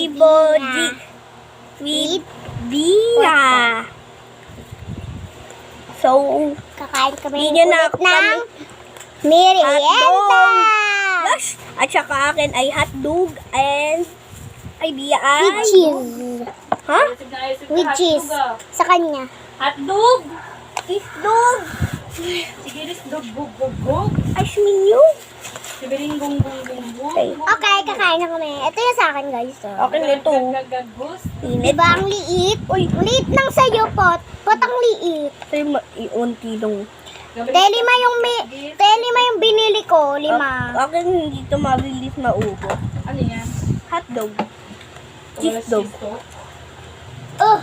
Biboji with Bia. So, Kakain kami Bigyan na ulit ako ng kami. merienda. Yes! At saka akin ay hotdog and ay Bia ay... With cheese. Ha? With cheese. Sa kanya. Hotdog! Isdog! Sige, dog, bug. Ay, minyo. Sibiring bung. Okay, kakain na kami. Ito yung sa akin, guys. Oh. Akin ito. Gagagos. Init. Diba ang liit? Uy, liit ng sayo, pot. Pot ang liit. Ito yung iunti nung... Telima yung binili ko, 5. Akin hindi ito mabilis maubo. Ano yan? Hotdog. Cheese dog. Oh,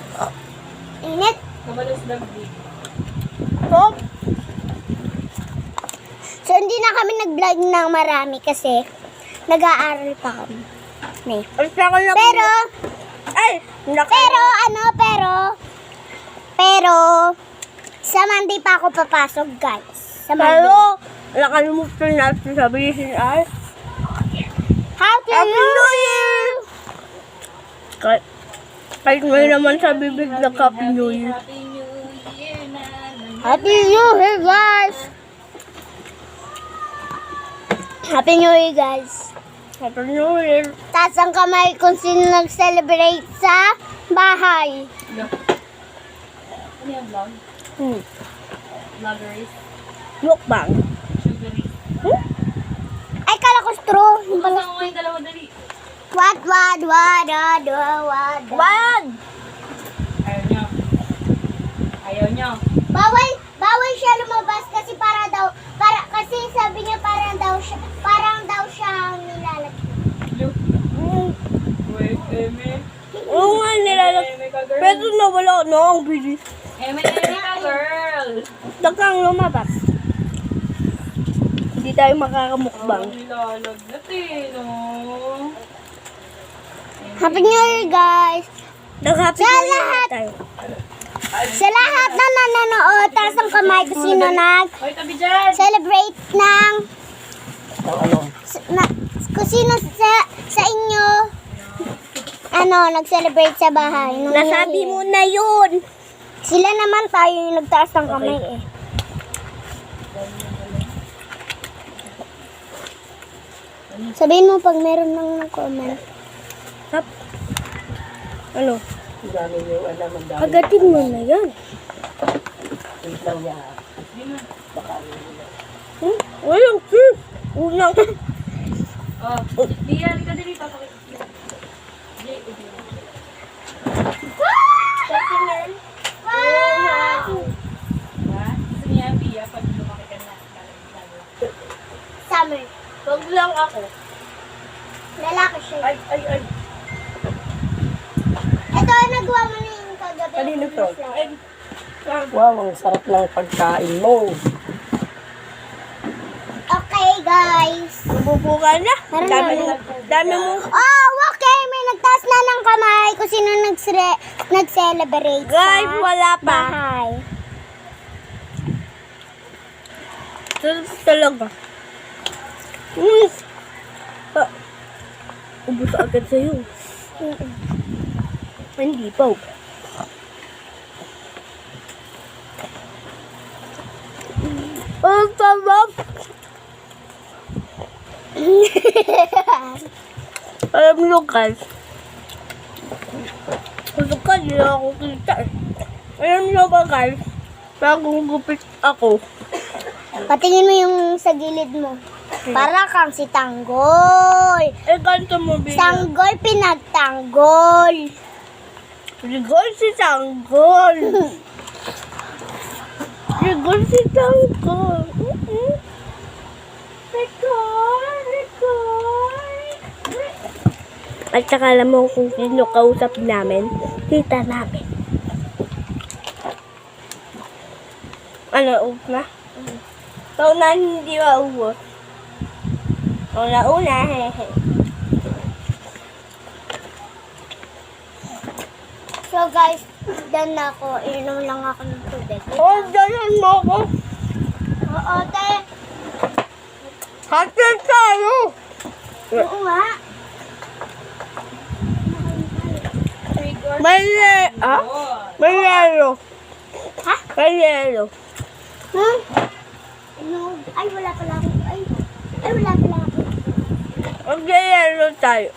init. Kabalos dagdi. So, So, hindi na kami nag-vlog ng marami kasi nag-aaral pa kami. Ne. ang saka na... Pero, Ay! pero, sa Monday pa ako papasok, guys. Sa Monday. Pero, nakalimutan natin sabihin ay... Happy Happy New New Year! Kahit may naman sa bibig na Happy New Year. Happy New Year na. Happy New Year, guys! Happy New Year, guys. Happy New Year. Taas ang kamay kung sino nag-celebrate sa bahay. Ano yung vlog? Vloggeries. Mukbang. Sugaries. Ay, kala ko straw. Yung Basta pala. ko ngayon dalawa dali. Wad. Wag! Ayaw nyo. Bawal siya lumabas kasi kasi sabi niya parang daw siya nilalagay. Wait, Eme. Oo nga, nilalag. Pero nawala na ang bilis. Eme ka, girl. Dagang lumabas. Hindi tayo makakamukbang. Nilalagnat eh, no? Happy New Year, guys! Nag-happy Sa New Year lahat. tayo. Sa lahat na nanonood, taas ang kamay kung sino Hoy, tabi dyan! nag-celebrate ng... Kung sino sa inyo nag-celebrate sa bahay. ng New Nasabi Year. mo na yun. Sila naman tayo yung nagtaas ng kamay eh. Sabihin mo pag meron nang nag-comment. Hap. Ano? Agatin mo na yan. Walang sis. Unang. Oh, diyan ka dili papakita. Di, ubi. Ha? Gusto niya, Bia, pag lumaki ka na. Summer. Wag lang ako. Lalaki siya. Ay. Ito, nagawa mo na yung kagabi. Kanino to? Ay. Wow, ang sarap ng pagkain mo. Okay, guys. Bubu ka na. Dami mo. Oh, okay. May nagtaas na ng kamay kung sino nag-celebrate Guys, sa wala pa. bahay. Talaga. Ubus agad sa'yo. Hindi pa. Ang sarap. Alam nyo guys. Gusto ka, hindi ako kita eh. Alam nyo ba guys? Bagong gupit ako. Patingin mo yung sa gilid mo. Para kang si Tanggol. Eh, ganito mo bilang. Tanggol pinagtanggol. Rigol si Tanggol. Rigol si Tanggol. At saka alam mo kung sino kausap namin, tita namin. Ano, ubos na? Una hindi maubos. Una, hehe. So guys, done na ako. Inom lang ako ng tubig. Oh, dyan mo ako. Oo, te. Hatin tayo! Oo nga. May May yelo. Ha? May yelo. Hmm? No. Ay, wala pala ako. Ay, wala pala ako. Mag-yelo tayo.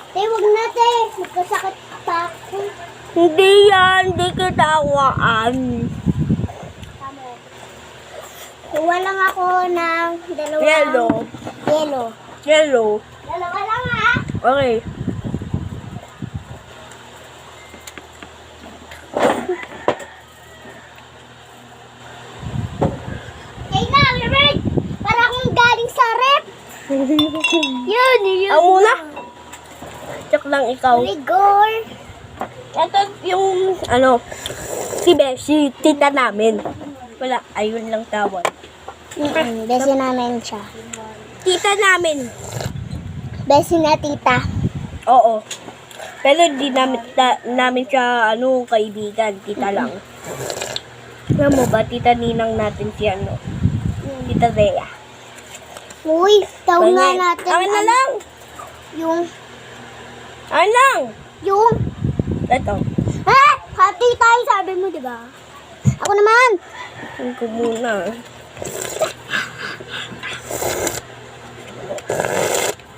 Te, wag na, te. Magkasakit pa ako. Hindi yan. Hindi kita awaan. Tama. Kuha lang ako ng dalawang... Yelo. Yelo. Yelo. Dalawa lang, ha? Okay. Kaya na, Robert! Para akong galing sa rep. Yun. Ang muna. Check lang ikaw. Rigor. Ito yung, si Beshi, tita namin. Wala, ayun lang tawag. Besi namin siya. Tita namin. Besi na tita. Oo. Pero di namin siya, kaibigan. Tita lang. Alam mo ba, tita ninang natin si, Tita Rhea. Uy, taw nga Ganyan. natin. Akin na lang. Yung, Akin lang. ito. Hati tayo, sabi mo, di ba? Ako naman. Tingin ko muna.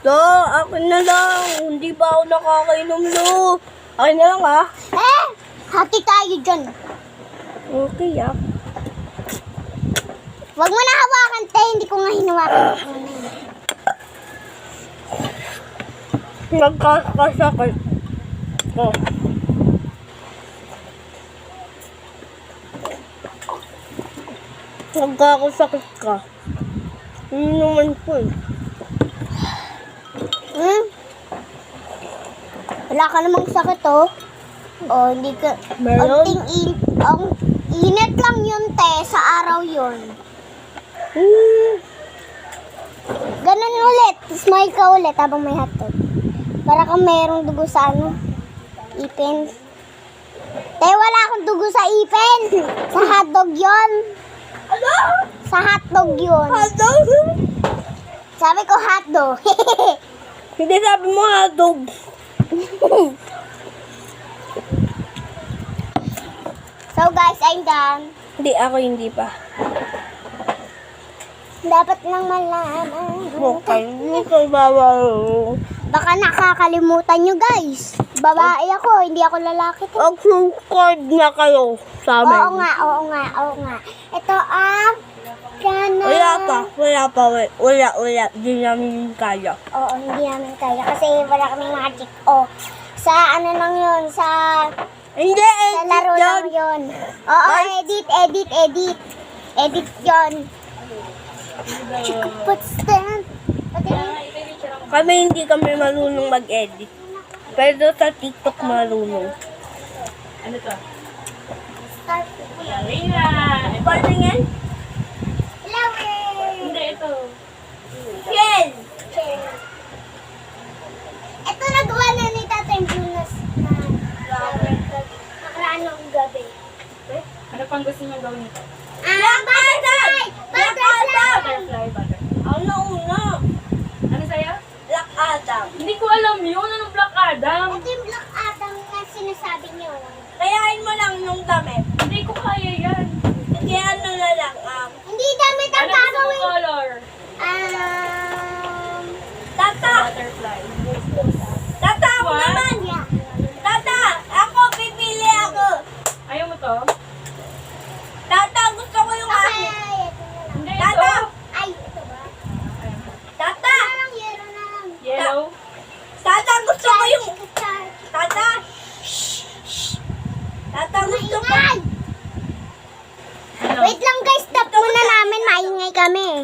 Do, akin na lang. Hindi ba ako nakakainom, do? Akin na lang, ha? Hati tayo dyan. Okay, ah. Wag mo na hawakan, te. Hindi ko nga hinawakan. Nagkakasakit. Oh. Nagkakasakit ka. Hindi naman po eh. Wala ka namang sakit, oh. Oh, hindi ka... Meron? Ang init lang yun, te. Sa araw yun. Ganun ulit. Smile ka ulit habang may hotdog. Para kang mayroong dugo sa ipin. Te, wala akong dugo sa ipin. Sa hotdog yun. Ano? Sa hotdog yun. Hotdog? Sabi ko hotdog. Hindi sabi mo hotdog. So guys, I'm done. Hindi, ako hindi pa. Dapat lang malaman. Okay, hindi bawal. Baka nakakalimutan nyo guys. Babae ako, hindi ako lalaki. Mag-subscribe na kayo sa amin. Oo nga. Ito ang channel. Wala. Di namin kaya. Oo, hindi namin kaya kasi wala kaming magic. Oh, sa ano lang yun, sa Hindi, laro lang yun. Oo, edit. Edit yun. Chikupatstan. Kami hindi kami marunong mag-edit. Pero sa TikTok marunong. Ano to? Ballerina! Paano yan? Flower. Hindi, ito. Yan! Ito nagawa na ni Tatay Brunas na nakaraan ng gabi. Ano pang gusto niyo gawin nito? Butterfly! Butterfly, butterfly. Ano una? Ano sa'yo? Black Adam. Hindi ko alam yun. Anong Black Adam? Ito yung Black Adam na sinasabi niyo. Kayain mo lang yung damit. Hindi ko kaya yan. Kasi ano na lang, Hindi damit ang Ano gusto mo gagawin. color? Tata! Butterfly. Tata, ako What? naman! Yeah. Tata! Ako, pipili ako! Ayaw mo to? Tata, gusto ko yung Okay, akin! ito na lang. Hindi, Tata! ito. Ay, ito ba? Tata! Yellow na lang, yellow na lang. Yellow. Tata, gusto ko yung... Char. Tata! Tata, gusto ko... Maingay! Ano? Wait lang guys, stop muna namin. Maingay kami.